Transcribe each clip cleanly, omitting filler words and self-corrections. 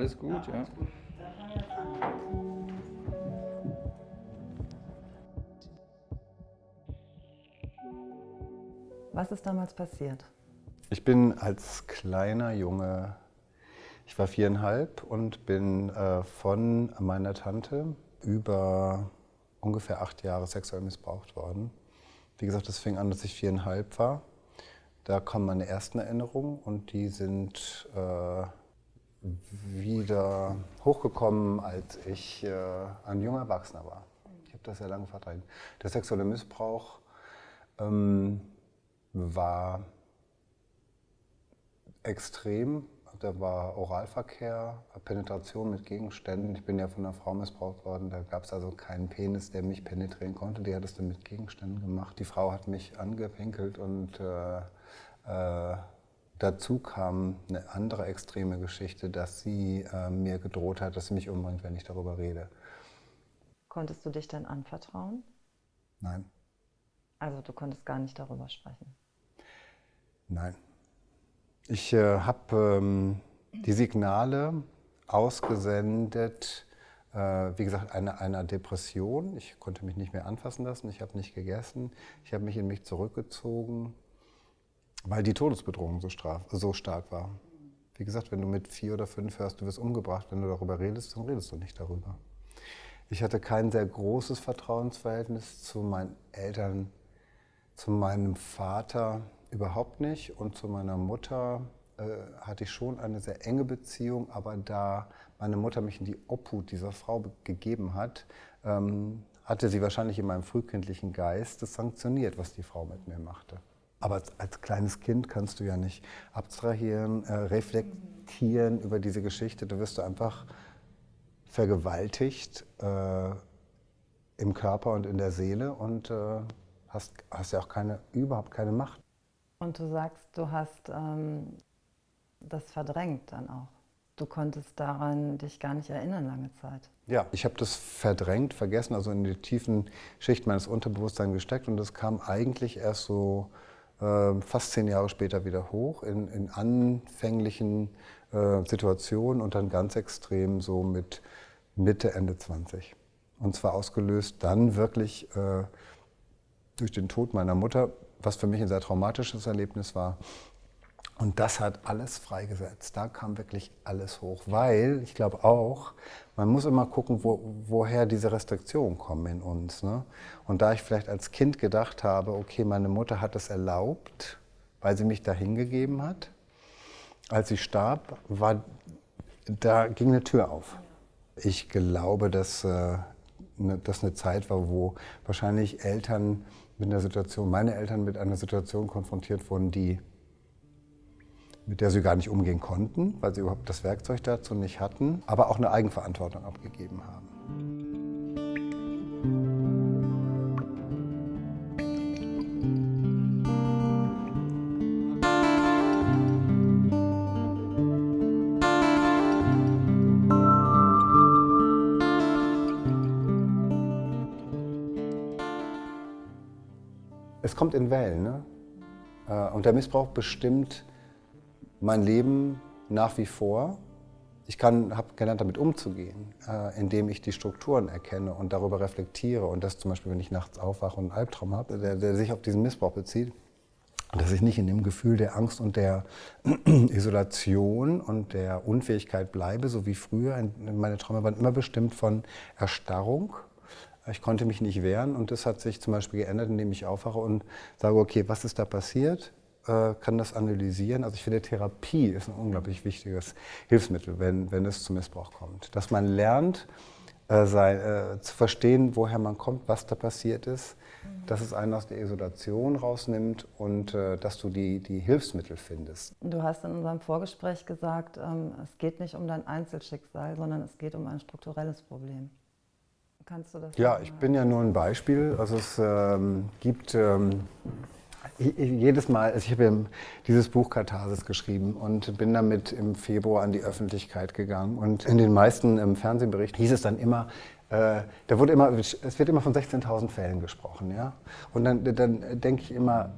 Alles gut, ja. Was ist damals passiert? Ich bin als kleiner Junge, ich war 4,5 und bin von meiner Tante über ungefähr 8 Jahre sexuell missbraucht worden. Wie gesagt, das fing an, dass ich 4,5 war. Da kamen meine ersten Erinnerungen und die sind wieder hochgekommen, als ich ein junger Erwachsener war. Ich habe das sehr lange verdrängt. Der sexuelle Missbrauch war extrem. Da war Oralverkehr, Penetration mit Gegenständen. Ich bin ja von einer Frau missbraucht worden. Da gab es also keinen Penis, der mich penetrieren konnte. Die hat es dann mit Gegenständen gemacht. Die Frau hat mich angepinkelt und dazu kam eine andere extreme Geschichte, dass sie mir gedroht hat, dass sie mich umbringt, wenn ich darüber rede. Konntest du dich denn anvertrauen? Nein. Also du konntest gar nicht darüber sprechen? Nein. Ich habe die Signale ausgesendet, wie gesagt, einer Depression. Ich konnte mich nicht mehr anfassen lassen, ich habe nicht gegessen, ich habe mich in mich zurückgezogen, weil die Todesbedrohung so stark war. Wie gesagt, wenn du mit 4 oder 5 hörst, du wirst umgebracht, wenn du darüber redest, dann redest du nicht darüber. Ich hatte kein sehr großes Vertrauensverhältnis zu meinen Eltern, zu meinem Vater überhaupt nicht und zu meiner Mutter hatte ich schon eine sehr enge Beziehung, aber da meine Mutter mich in die Obhut dieser Frau gegeben hat, hatte sie wahrscheinlich in meinem frühkindlichen Geist das sanktioniert, was die Frau mit mir machte. Aber als kleines Kind kannst du ja nicht abstrahieren, reflektieren über diese Geschichte. Da wirst du einfach vergewaltigt im Körper und in der Seele und hast ja auch überhaupt keine Macht. Und du sagst, du hast das verdrängt dann auch. Du konntest daran dich gar nicht erinnern lange Zeit. Ja, ich habe das verdrängt, vergessen, also in die tiefen Schichten meines Unterbewusstseins gesteckt und das kam eigentlich erst so fast 10 Jahre später wieder hoch, in anfänglichen Situationen und dann ganz extrem so mit Mitte, Ende 20. Und zwar ausgelöst dann wirklich durch den Tod meiner Mutter, was für mich ein sehr traumatisches Erlebnis war. Und das hat alles freigesetzt. Da kam wirklich alles hoch. Weil, ich glaube auch, man muss immer gucken, woher diese Restriktionen kommen in uns. Ne? Und da ich vielleicht als Kind gedacht habe, okay, meine Mutter hat es erlaubt, weil sie mich da hingegeben hat. Als sie starb, da ging eine Tür auf. Ich glaube, dass das eine Zeit war, wo wahrscheinlich Eltern meine Eltern mit einer Situation konfrontiert wurden, mit der sie gar nicht umgehen konnten, weil sie überhaupt das Werkzeug dazu nicht hatten, aber auch eine Eigenverantwortung abgegeben haben. Es kommt in Wellen, ne? Und der Missbrauch bestimmt mein Leben nach wie vor. Ich habe gelernt, damit umzugehen, indem ich die Strukturen erkenne und darüber reflektiere. Und das zum Beispiel, wenn ich nachts aufwache und einen Albtraum habe, der sich auf diesen Missbrauch bezieht, dass ich nicht in dem Gefühl der Angst und der Isolation und der Unfähigkeit bleibe, so wie früher. Meine Träume waren immer bestimmt von Erstarrung. Ich konnte mich nicht wehren und das hat sich zum Beispiel geändert, indem ich aufwache und sage, okay, was ist da passiert? Kann das analysieren. Also ich finde, Therapie ist ein unglaublich wichtiges Hilfsmittel, wenn es zum Missbrauch kommt. Dass man lernt, zu verstehen, woher man kommt, was da passiert ist, dass es einen aus der Isolation rausnimmt und dass du die Hilfsmittel findest. Du hast in unserem Vorgespräch gesagt, es geht nicht um dein Einzelschicksal, sondern es geht um ein strukturelles Problem. Kannst du das Ja, sagen? ich bin ja nur ein Beispiel. Also es gibt jedes Mal, also ich habe ja dieses Buch Katharsis geschrieben und bin damit im Februar an die Öffentlichkeit gegangen. Und in den meisten Fernsehberichten hieß es dann immer, es wird immer von 16.000 Fällen gesprochen. Ja? Und dann denke ich immer,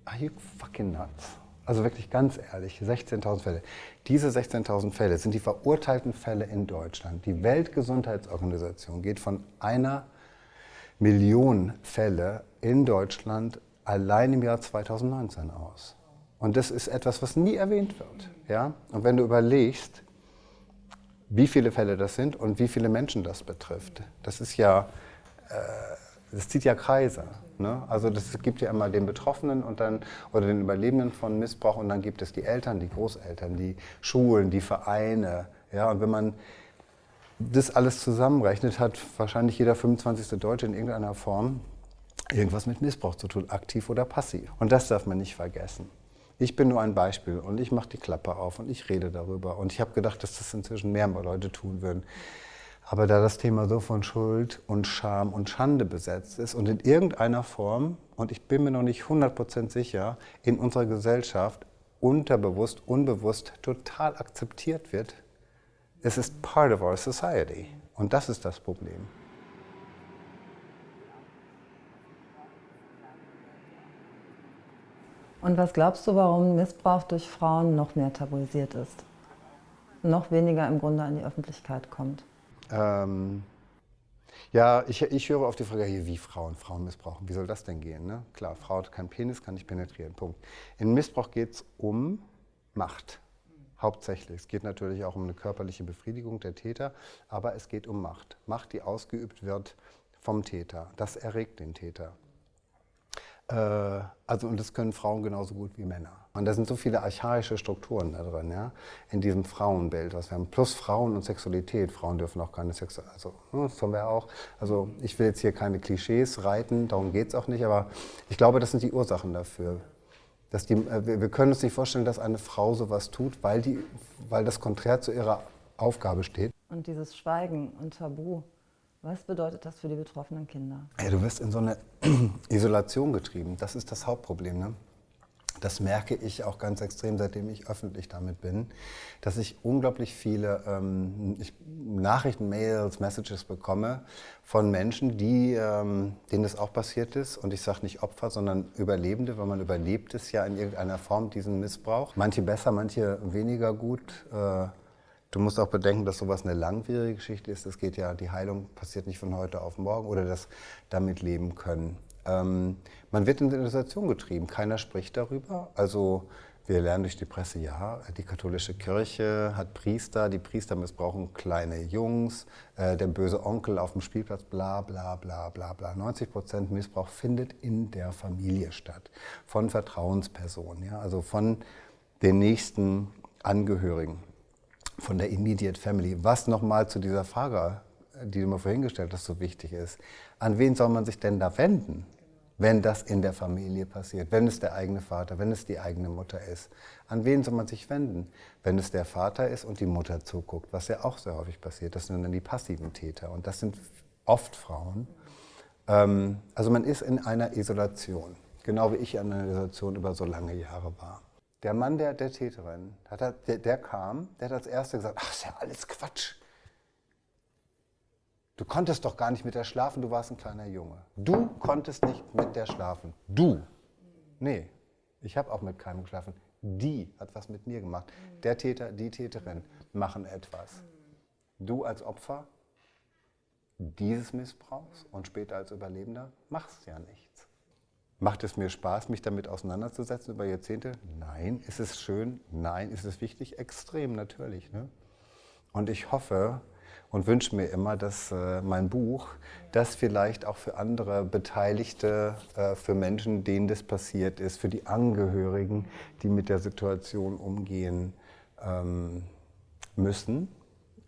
are you fucking nuts? Also wirklich ganz ehrlich, 16.000 Fälle. Diese 16.000 Fälle sind die verurteilten Fälle in Deutschland. Die Weltgesundheitsorganisation geht von 1 Million Fälle in Deutschland allein im Jahr 2019 aus. Und das ist etwas, was nie erwähnt wird. Ja? Und wenn du überlegst, wie viele Fälle das sind und wie viele Menschen das betrifft, das ist ja, das zieht ja Kreise. Ne? Also das gibt ja immer den Betroffenen und dann, oder den Überlebenden von Missbrauch und dann gibt es die Eltern, die Großeltern, die Schulen, die Vereine. Ja? Und wenn man das alles zusammenrechnet, hat wahrscheinlich jeder 25. Deutsche in irgendeiner Form irgendwas mit Missbrauch zu tun, aktiv oder passiv. Und das darf man nicht vergessen. Ich bin nur ein Beispiel und ich mache die Klappe auf und ich rede darüber. Und ich habe gedacht, dass das inzwischen mehr Leute tun würden. Aber da das Thema so von Schuld und Scham und Schande besetzt ist und in irgendeiner Form, und ich bin mir noch nicht 100% sicher, in unserer Gesellschaft unterbewusst, unbewusst total akzeptiert wird, es ist part of our society. Und das ist das Problem. Und was glaubst du, warum Missbrauch durch Frauen noch mehr tabuisiert ist? Noch weniger im Grunde an die Öffentlichkeit kommt? Ja, ich höre auf die Frage, wie Frauen missbrauchen. Wie soll das denn gehen? Ne? Klar, Frau hat keinen Penis, kann nicht penetrieren, Punkt. In Missbrauch geht es um Macht, hauptsächlich. Es geht natürlich auch um eine körperliche Befriedigung der Täter, aber es geht um Macht. Macht, die ausgeübt wird vom Täter. Das erregt den Täter. Und das können Frauen genauso gut wie Männer. Und da sind so viele archaische Strukturen da drin, ja, in diesem Frauenbild, was wir haben. Plus Frauen und Sexualität. Frauen dürfen auch keine Sexualität, also das haben wir auch. Also ich will jetzt hier keine Klischees reiten, darum geht es auch nicht, aber ich glaube, das sind die Ursachen dafür. Wir können uns nicht vorstellen, dass eine Frau sowas tut, weil das konträr zu ihrer Aufgabe steht. Und dieses Schweigen und Tabu, was bedeutet das für die betroffenen Kinder? Ja, du wirst in so eine Isolation getrieben. Das ist das Hauptproblem. Ne? Das merke ich auch ganz extrem, seitdem ich öffentlich damit bin, dass ich unglaublich viele Nachrichten, Mails, Messages bekomme von Menschen, denen das auch passiert ist. Und ich sage nicht Opfer, sondern Überlebende, weil man überlebt es ja in irgendeiner Form, diesen Missbrauch. Manche besser, manche weniger gut. Du musst auch bedenken, dass sowas eine langwierige Geschichte ist. Die Heilung passiert nicht von heute auf morgen oder das damit leben können. Man wird in die Isolation getrieben, keiner spricht darüber. Also wir lernen durch die Presse, ja, die katholische Kirche hat Priester, die Priester missbrauchen kleine Jungs, der böse Onkel auf dem Spielplatz, bla bla bla bla bla. 90% Missbrauch findet in der Familie statt, von Vertrauenspersonen, ja, also von den nächsten Angehörigen. Von der Immediate Family. Was nochmal zu dieser Frage, die du mir vorhin gestellt hast, so wichtig ist. An wen soll man sich denn da wenden, wenn das in der Familie passiert? Wenn es der eigene Vater, wenn es die eigene Mutter ist. An wen soll man sich wenden, wenn es der Vater ist und die Mutter zuguckt? Was ja auch sehr häufig passiert. Das sind dann die passiven Täter. Und das sind oft Frauen. Also man ist in einer Isolation. Genau wie ich in einer Isolation über so lange Jahre war. Der Mann der Täterin, der kam, der hat als Erster gesagt, ach, ist ja alles Quatsch. Du konntest doch gar nicht mit der schlafen, du warst ein kleiner Junge. Du konntest nicht mit der schlafen. Du. Nee, ich habe auch mit keinem geschlafen. Die hat was mit mir gemacht. Der Täter, die Täterin machen etwas. Du als Opfer dieses Missbrauchs und später als Überlebender machst ja nichts. Macht es mir Spaß, mich damit auseinanderzusetzen über Jahrzehnte? Nein. Ist es schön? Nein. Ist es wichtig? Extrem natürlich. Ne? Und ich hoffe und wünsche mir immer, dass mein Buch das vielleicht auch für andere Beteiligte, für Menschen, denen das passiert ist, für die Angehörigen, die mit der Situation umgehen müssen,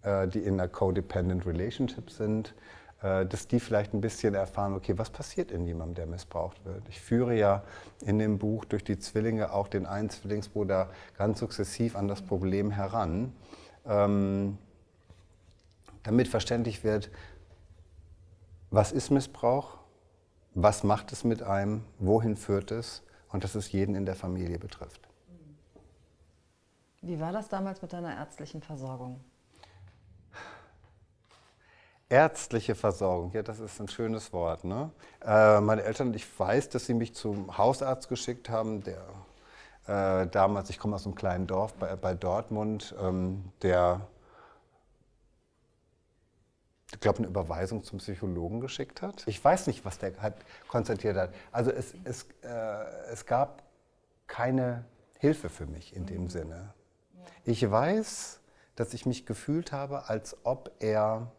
die in einer codependent relationship sind, dass die vielleicht ein bisschen erfahren, okay, was passiert in jemandem, der missbraucht wird. Ich führe ja in dem Buch durch die Zwillinge auch den einen Zwillingsbruder ganz sukzessiv an das Problem heran, damit verständlich wird, was ist Missbrauch, was macht es mit einem, wohin führt es und dass es jeden in der Familie betrifft. Wie war das damals mit deiner ärztlichen Versorgung? Ärztliche Versorgung, ja, das ist ein schönes Wort. Ne? Meine Eltern, ich weiß, dass sie mich zum Hausarzt geschickt haben, der damals, ich komme aus einem kleinen Dorf bei Dortmund, der, ich glaube, eine Überweisung zum Psychologen geschickt hat. Ich weiß nicht, was der halt konstatiert hat. Also es gab keine Hilfe für mich in dem Sinne. Ich weiß, dass ich mich gefühlt habe, als ob er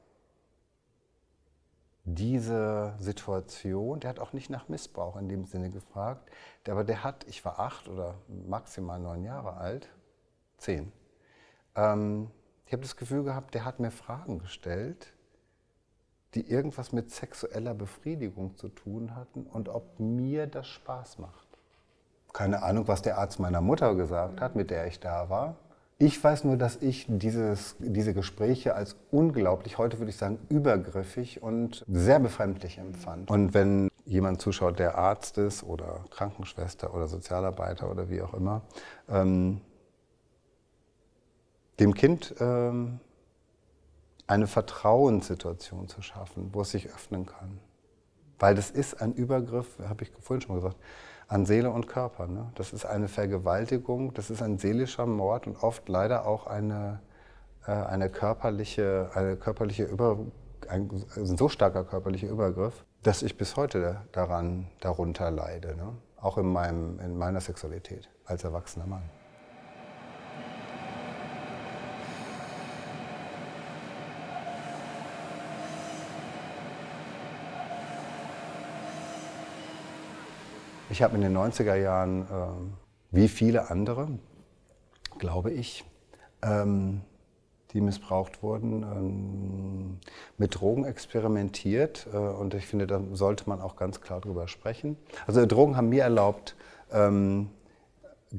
diese Situation, der hat auch nicht nach Missbrauch in dem Sinne gefragt, aber der hat, ich war 8 oder maximal 9 Jahre alt, 10. Ich habe das Gefühl gehabt, der hat mir Fragen gestellt, die irgendwas mit sexueller Befriedigung zu tun hatten und ob mir das Spaß macht. Keine Ahnung, was der Arzt meiner Mutter gesagt hat, mit der ich da war. Ich weiß nur, dass ich diese Gespräche als unglaublich, heute würde ich sagen, übergriffig und sehr befremdlich empfand. Und wenn jemand zuschaut, der Arzt ist oder Krankenschwester oder Sozialarbeiter oder wie auch immer, dem Kind eine Vertrauenssituation zu schaffen, wo es sich öffnen kann. Weil das ist ein Übergriff, habe ich vorhin schon mal gesagt, an Seele und Körper. Ne? Das ist eine Vergewaltigung, das ist ein seelischer Mord und oft leider auch ein so starker körperlicher Übergriff, dass ich bis heute darunter leide. Ne? Auch in meiner Sexualität als erwachsener Mann. Ich habe in den 90er Jahren, wie viele andere, glaube ich, die missbraucht wurden, mit Drogen experimentiert. Und ich finde, da sollte man auch ganz klar drüber sprechen. Also Drogen haben mir erlaubt,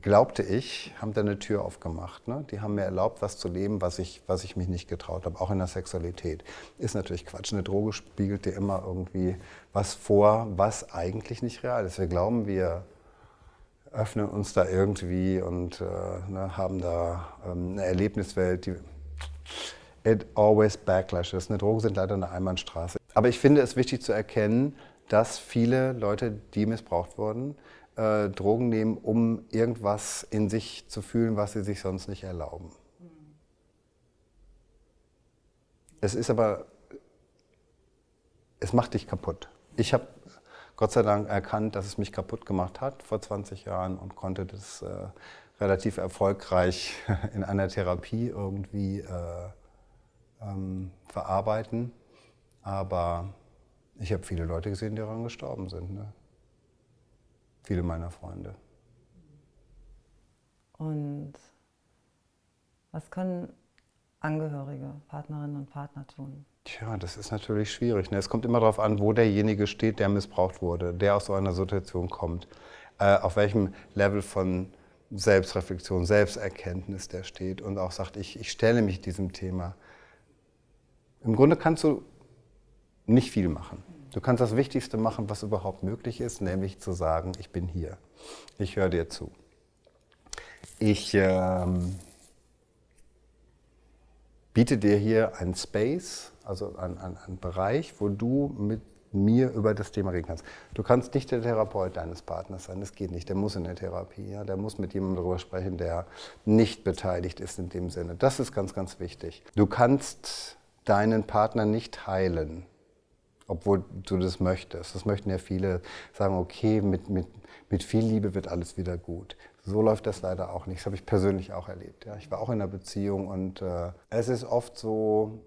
glaubte ich, haben da eine Tür aufgemacht. Ne? Die haben mir erlaubt, was zu leben, was ich mich nicht getraut habe, auch in der Sexualität. Ist natürlich Quatsch. Eine Droge spiegelt dir immer irgendwie was vor, was eigentlich nicht real ist. Wir glauben, wir öffnen uns da irgendwie und haben da eine Erlebniswelt, die it always backlashes. Eine Drogen sind leider eine Einbahnstraße. Aber ich finde es wichtig zu erkennen, dass viele Leute, die missbraucht wurden, Drogen nehmen, um irgendwas in sich zu fühlen, was sie sich sonst nicht erlauben. Es macht dich kaputt. Ich habe Gott sei Dank erkannt, dass es mich kaputt gemacht hat vor 20 Jahren und konnte das relativ erfolgreich in einer Therapie irgendwie verarbeiten. Aber ich habe viele Leute gesehen, die daran gestorben sind. Ne? Viele meiner Freunde. Und was können Angehörige, Partnerinnen und Partner tun? Tja, das ist natürlich schwierig. Ne? Es kommt immer darauf an, wo derjenige steht, der missbraucht wurde, der aus so einer Situation kommt. Auf welchem Level von Selbstreflexion, Selbsterkenntnis der steht und auch sagt, ich stelle mich diesem Thema. Im Grunde kannst du nicht viel machen. Du kannst das Wichtigste machen, was überhaupt möglich ist, nämlich zu sagen, ich bin hier. Ich höre dir zu. Ich biete dir hier einen Space, also einen Bereich, wo du mit mir über das Thema reden kannst. Du kannst nicht der Therapeut deines Partners sein, das geht nicht. Der muss in der Therapie, ja? Der muss mit jemandem darüber sprechen, der nicht beteiligt ist in dem Sinne. Das ist ganz, ganz wichtig. Du kannst deinen Partner nicht heilen, obwohl du das möchtest. Das möchten ja viele sagen, okay, mit viel Liebe wird alles wieder gut. So läuft das leider auch nicht. Das habe ich persönlich auch erlebt. Ja. Ich war auch in einer Beziehung und es ist oft so,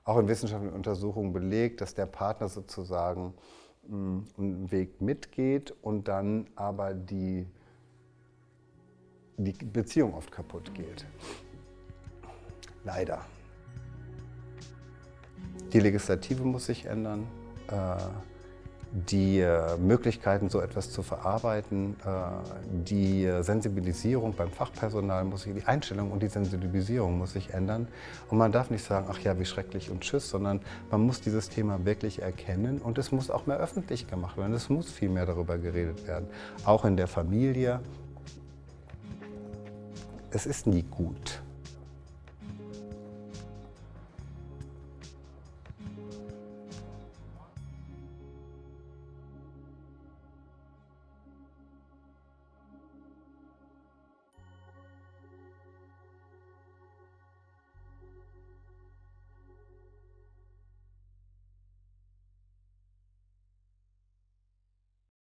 auch in wissenschaftlichen Untersuchungen belegt, dass der Partner sozusagen einen Weg mitgeht und dann aber die Beziehung oft kaputt geht. Leider. Die Legislative muss sich ändern, die Möglichkeiten, so etwas zu verarbeiten, die Sensibilisierung beim Fachpersonal muss sich, die Einstellung und die Sensibilisierung muss sich ändern. Und man darf nicht sagen, ach ja, wie schrecklich und tschüss, sondern man muss dieses Thema wirklich erkennen und es muss auch mehr öffentlich gemacht werden. Es muss viel mehr darüber geredet werden, auch in der Familie. Es ist nie gut,